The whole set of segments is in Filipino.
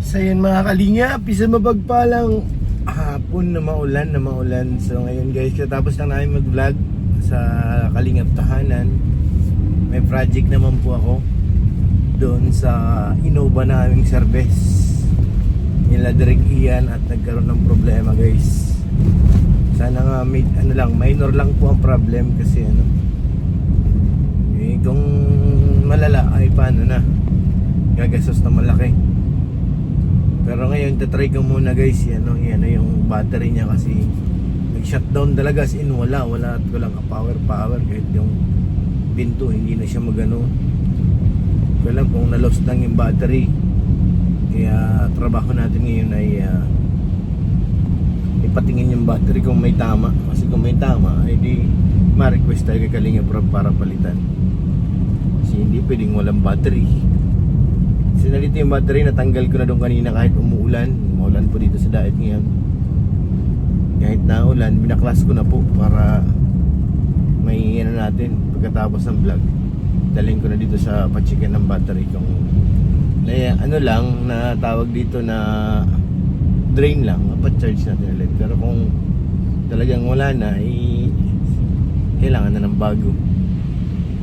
So yun mga kalingap, isa mapagpalang hapon na maulan So ngayon guys, katapos lang namin mag-vlog sa Kalingap Tahanan. May project naman po ako doon sa Innova naming service nila Direk Ian at nagkaroon ng problema guys. Sana nga minor lang po ang problem kasi kung malala ay paano na, gagastos na malaki. Pero ngayon, tatry ko muna guys, yan yung battery niya kasi nag-shutdown talaga, as in wala at walang power kahit yung pinto hindi na siya magano. Wala kung na-lost lang yung battery. Kaya trabaho natin ngayon ay ipatingin yung battery kung may tama, kasi kung may tama ay di ma-request tayo kay Kalingap para palitan, kasi hindi pwedeng walang battery. Sinalito yung battery, natanggal ko na doon kanina kahit umuulan. Maulan po dito sa Daet ngayon. Kahit naulan, binaklas ko na po para may natin pagkatapos ng vlog. Dalhin ko na dito sa pachikan ng battery kung lang na tawag dito na drain lang, pa-charge natin ulit. Pero kung talagang wala na, kailangan na ng bago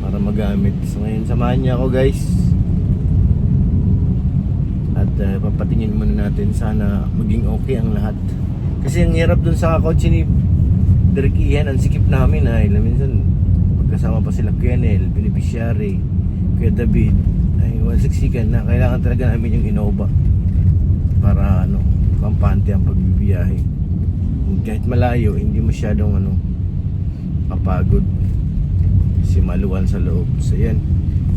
para magamit. So ngayon, samahan niya ako guys. At papatingin muna natin, sana maging okay ang lahat. Kasi ang hirap dun sa kotse ni Direk Ian, ang sikip namin ay minsan pagkasama pa sila Kuya Nel, beneficiary, Kuya David, ay walsiksikan na kailangan talaga namin yung Innova para kampante ang pagbibiyahe. Kahit malayo, hindi masyadong kapagod kasi maluwan sa loob. So yan,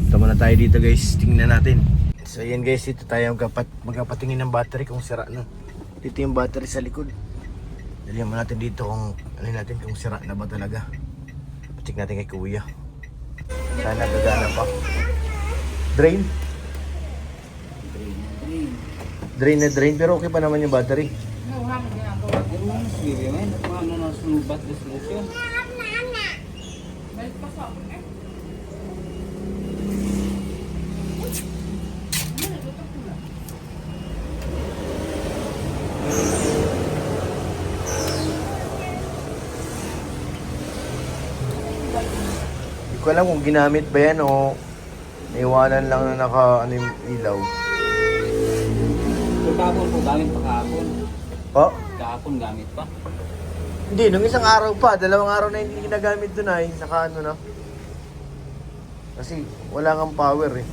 tama na tayo dito guys, tingnan natin. So yan guys, ito tayo magpapatingin ng battery kung sira na. Dito yung battery sa likod. Dalihan mo natin dito kung kung sira na ba talaga. Check natin kay Kuya. Sana gagana pa. Drain? Drain pero okay pa naman yung battery. Hindi ko alam kung ginamit ba yan o naiwanan lang na yung ilaw. Kahapon po, gamit pa kahapon. Po? Kahapon gamit pa. Hindi, nung isang araw pa, 2 araw na hindi ginagamit dun ay, saka na. Kasi wala kang power eh.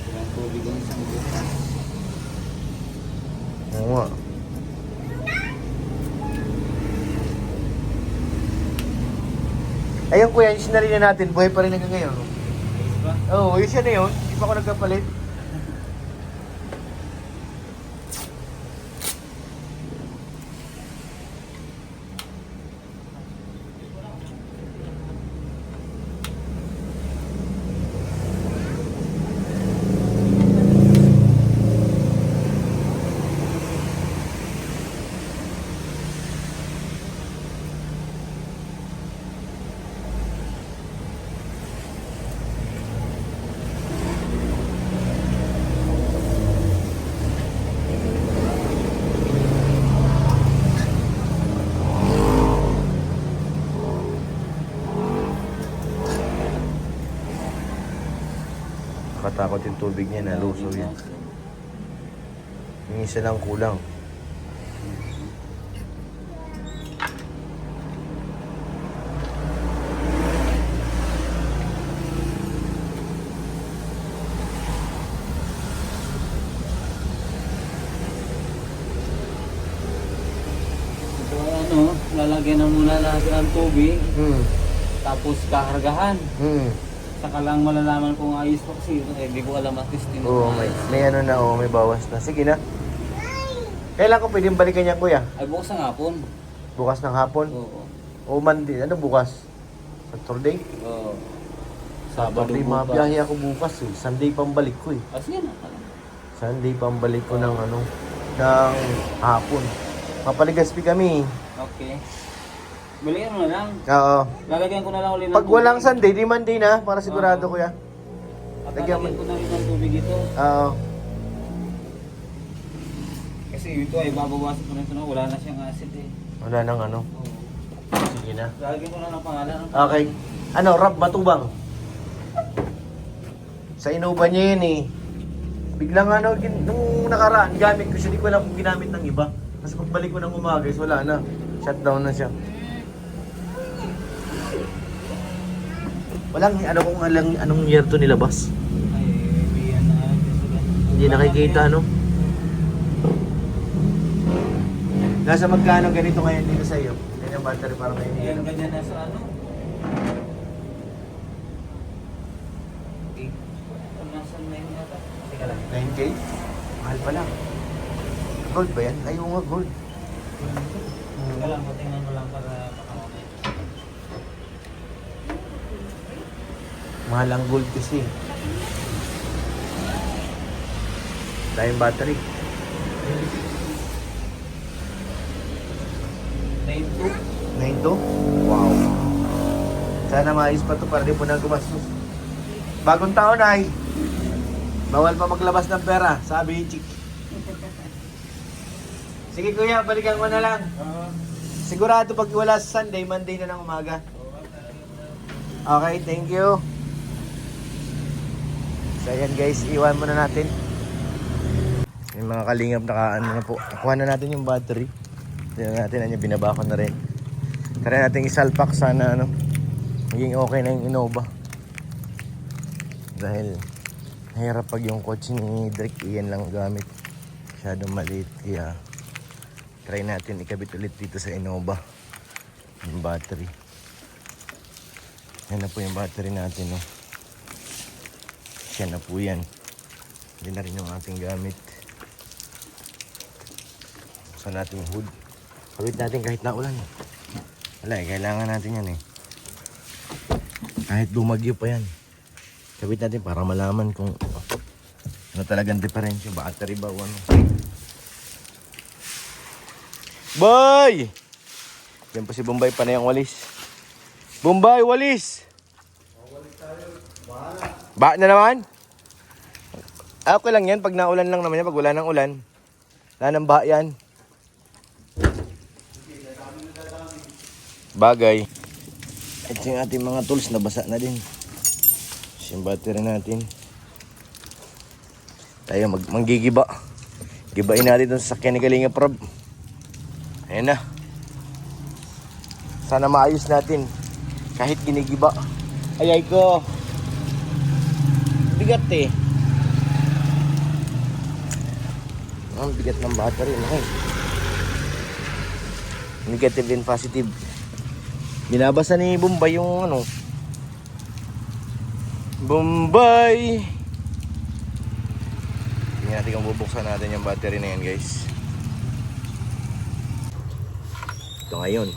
Walang tubig ang isang bukas. Oo nga. Ayun kuya, yung sinari na natin, buhay pa rin hanggang ngayon. Diba? Oo, yun siya na yun. Hindi pa ako nagkapalit. Katakot yung tubig niya, naluso yun. Yung isa lang kulang. So lalagyan na muna natin ang tubig. Tapos kakargahan. Saka lang malalaman kung ayos pa kasi hindi ko alam at least. Oo, may may bawas na. Sige na. Kailan ko pwedeng balikan yan kuya? Ay bukas ng hapon. Bukas ng hapon? Oo. O Monday? Ano bukas? Saturday? Oo. Sabado Saturday, bukas. mabiyahe ako bukas eh. Sunday pambalik ko eh. Sige na. Sunday pambalik ko ng ng hapon. Mapaligaspi kami. Okay. Balikan mo na lang. Oo. Lalagyan ko na lang ulit ng Pag walang Sunday, di Monday na. Para sigurado, kuya. At lagyan mo- lalagyan ko na rin ng tubig ito. Oo. Kasi ito ay babawasan ko na ito na wala na siyang acid eh. Wala nang ano. Oo. Sige na. Lalagyan ko na ng pangalan. Okay. Ano, Rab Matubang. Sa Innova niya yun eh. Biglang ano, nung nakaraan, gamit ko siya. Di ko alam kung ginamit ng iba. Kasi pagbalik ko ng umaga, is wala na. Shutdown na siya. Walang, ano kung anong year to nilabas. Ay, may yan na. Hindi nakikita, ano? Nasa magkano ganito ngayon dito sa iyo? Yan yung battery para may Ayan, ganyan na sa ano. Okay. Nasa 9 yata. Teka lang. 9K? Mahal pa lang. Gold ba yan? Ayaw nga, gold. Teka lang, patingnan mo lang para makamamay. Mahal ang gold kasi. Dahil battery. 9-2. 9 to? Wow. Sana maayos pa to para di po na gumastos. Bagong taon ay. Bawal pa maglabas ng pera, sabi ni Chick. Sige kuya, balikan ko na lang. Sigurado pag wala sa Sunday, Monday na ng umaga. Okay, thank you. So ayan guys, iwan muna natin. Yung mga kalingap ano na po. Nakuha na natin yung battery. Tignan natin, binaba ko na rin. Try natin isalpak sana ano. Maging okay na yung Innova. Dahil mahirap pag yung kotse ni Drake Ian lang gamit. Masyadong maliit kaya try natin ikabit ulit dito sa Innova. Yung battery. Yan na po yung battery natin, no. Siya na po yan. Hindi na rin yung ating gamit. Buksan natin yung hood. Kabit natin kahit naulan. Wala eh, kailangan natin yan eh. Kahit bumagyo pa yan. Kabit natin para malaman kung ano talagang diferensya. Battery ba o ano. Boy! Yan pa si Bombay pa na yung walis. Bombay, walis! Ba na naman? Okay lang yan. Pag naulan lang naman yan. Pag wala nang ulan. Wala nang ba yan. Bagay. Ito yung ating mga tools. Nabasa na din. Yung battery natin. Tayo manggigiba. Gibain natin itong sasakyan ni Kalinga Prab. Ayan na. Sana maayos natin. Kahit ginigiba. Ayay ko. Bigat eh. Ang bigat ng battery. Negative and positive. Binabasa ni Bombay yung ano. Bombay! Tingnan natin kung bubuksan natin yung battery na yan, guys. Ito ngayon.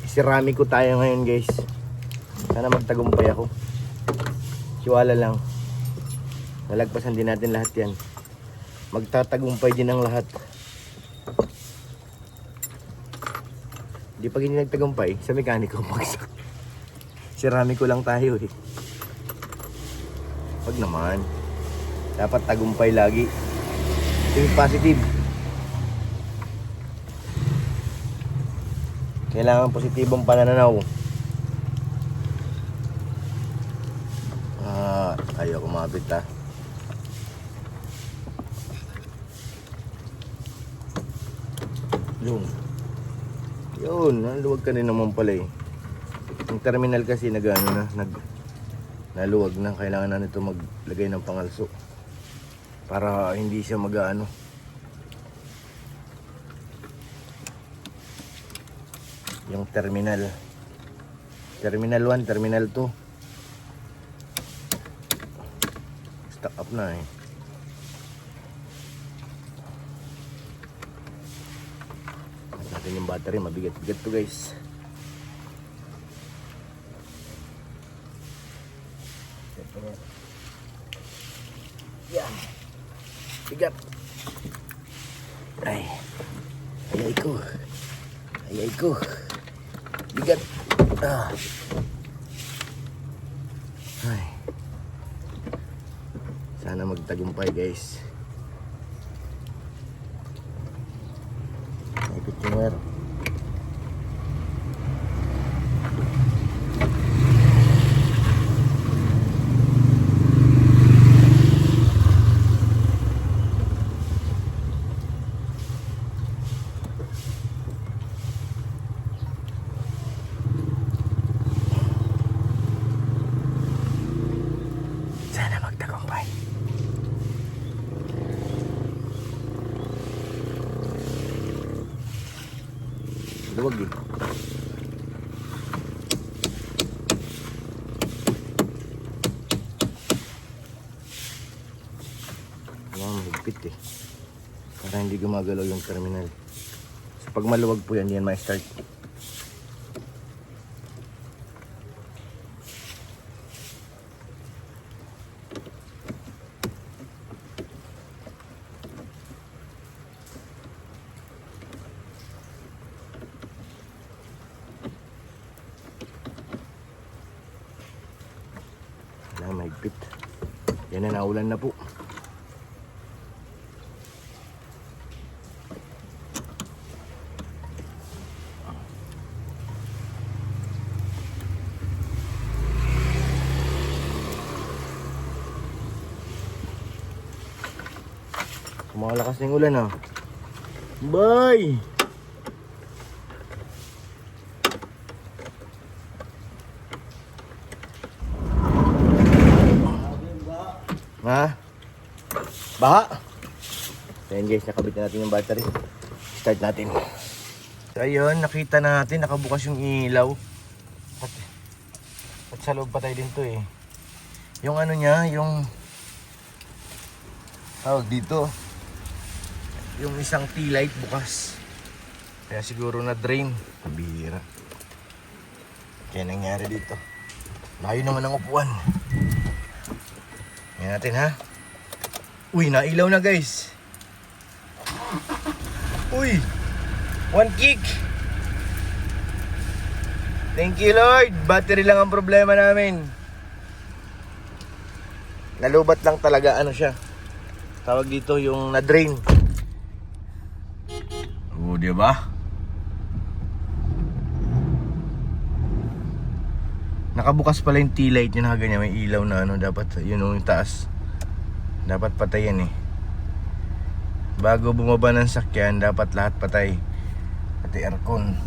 Ceramic ko tayo ngayon, guys. Sana magtagumpay ako. Siwala lang. Nalagpasan din natin lahat yan. Magtatagumpay din ang lahat. Di pag hindi nagtagumpay, sa mekaniko magsak. Ceramic ko lang tayo eh. Wag naman. Dapat tagumpay lagi. Think positive. Kailangan positibong pananaw. Ayaw kumapit ha. Yun, naluwag ka rin naman pala eh. Yung terminal kasi naluwag na. Kailangan na nito maglagay ng pangalso para hindi siya mag-ano. Yung terminal 1, terminal 2 stuck up na eh. Natin yung battery, mabigat-bigat to guys. Yan. Bigat. Ay. Ayay ko. bigat. Ay. Sana magtagumpay guys. Ipit yung wire. Sana magtagumpay. Luwag eh. Mahigpit eh. Para hindi gumagalaw yung terminal. So pag maluwag po yan, yan ma-start. Mahigpit. Yan na, naulan na po. Kumalakas na yung ulan ah. Bye! Ha? Baha? So yun guys, nakabit na natin yung battery. Start natin. So ayun, nakita natin, nakabukas yung ilaw. At sa loob pa tayo din to eh. Yung ano niya, yung tawag dito, yung isang tea light bukas. Kaya siguro na drain. Pabihira. Kaya nangyari dito. Layo naman ang upuan. Yan natin ha. Uy, nailaw na guys. Uy, 1 kick. Thank you Lord. Battery lang ang problema namin. Nalubat lang talaga, ano siya, tawag dito yung na-drain. Oo, diba? Nakabukas pala yung tea light yun, ganyan, may ilaw na ano, dapat yun yung taas. Dapat patayin eh. Bago bumaba ng sakyan, dapat lahat patay. Pati aircon.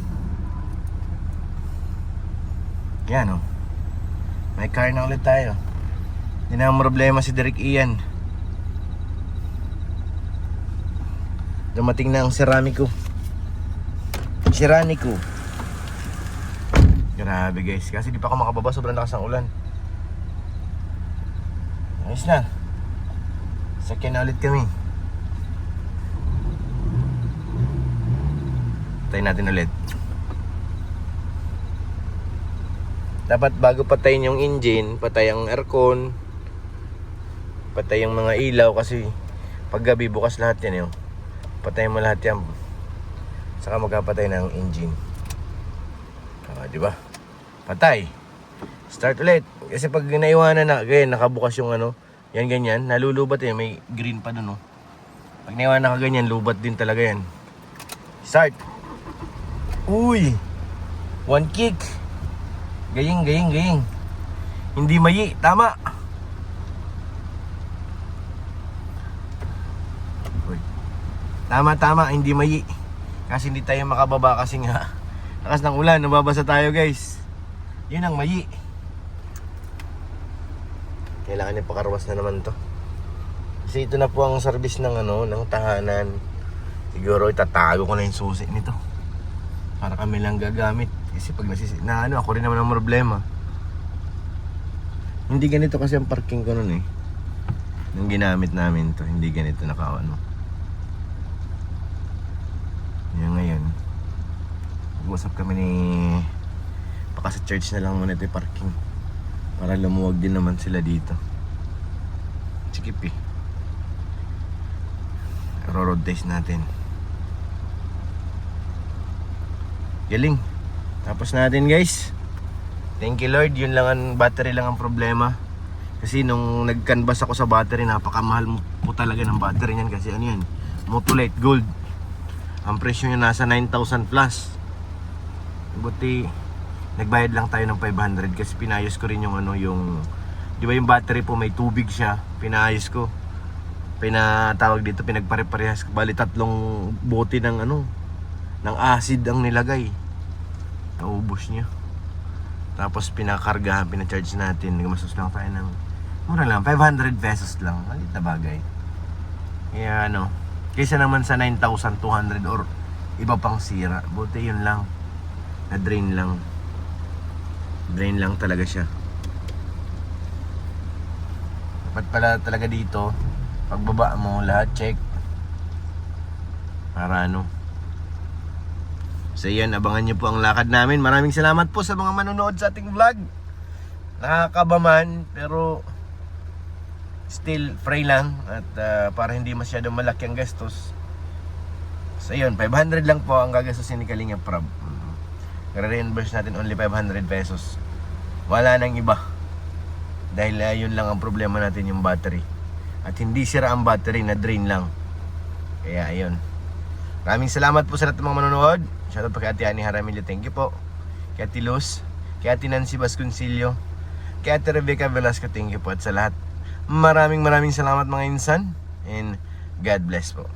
Yan oh. May car na ulit tayo. Hindi na ang problema si Derek Ian. Dumating na ang Ceramico. Grabe guys, kasi di pa ako makababa, sobrang lakas ng ulan. Ayos na. Sakyan na ulit kami. Patayin natin ulit. Dapat bago patayin yung engine, patay ang aircon, patay yung mga ilaw, kasi pag gabi bukas lahat yan. Patayin mo lahat yan, saka magkapatay ng engine. Diba? Patay. Start ulit. Kasi pag naiwanan na, ganyan, nakabukas yung ano, yan ganyan, nalulubat eh, may green pa dun oh. Pag naiwanan ka ganyan, lubat din talaga yan. Start. Uy, 1 kick. Gaying. Hindi mayi, tama. Uy. Tama, hindi mayi. Kasi hindi tayo makababa kasi nga lakas ng ulan, nababasa tayo guys. Yun ang mayi. Kailangan niya pakarwas na naman to. Kasi ito na po ang service ng ano, ng tahanan. Siguro itatago ko na yung susi nito para kami lang gagamit. Kasi pag ako rin naman ang problema. Hindi ganito kasi ang parking ko nun eh. Nung ginamit namin to, hindi ganito nakaano. Yan ngayon. Mag-usap kami ni baka sa church na lang muna ito yung parking para lumuwag din naman sila dito. Sikip eh. Road test natin. Galing. Tapos natin guys. Thank you Lord, yun lang ang battery lang ang problema. Kasi nung nag-canvas ako sa battery, napakamahal po talaga ng battery niyan. Kasi ano yan, Motolite Gold. Ang presyo niya nasa 9,000 plus. Buti nagbayad lang tayo ng 500 kasi pinayos ko rin yung ano, yung di ba yung battery po may tubig siya, pinayos ko. Pinatawag dito, pinagpare-parehas. Bali 3 bote ng ano, ng acid ang nilagay. Naubos niya. Tapos pinakargahan, pinacharge natin. Gumastos lang tayo ng mura lang, 500 pesos lang. Malit na bagay. Kaya ano, kaysa naman sa 9,200 or iba pang sira. Buti yun lang, na drain lang. Drain lang talaga siya. Dapat pala talaga dito, pagbaba mo lahat check. Para ano. So yan, abangan nyo po ang lakad namin. Maraming salamat po sa mga manonood sa ating vlog. Nakakaba man, pero still free lang. At para hindi masyadong malaki ang gastos. So yun, 500 lang po ang gagastusin ni Kalinga Prab. Re-reimburse natin only 500 pesos. Wala nang iba. Dahil yun lang ang problema natin, yung battery. At hindi sira ang battery, na drain lang. Kaya ayun. Maraming salamat po sa lahat ng mga manonood. Shoutout po kay Ate Ani Jaramillo, thank you po. Kay Ate Luz, kay Ate Nancy Vasconcillo, kay Ate Rebecca Velasco, thank you po. At sa lahat, maraming salamat mga insan. And God bless po.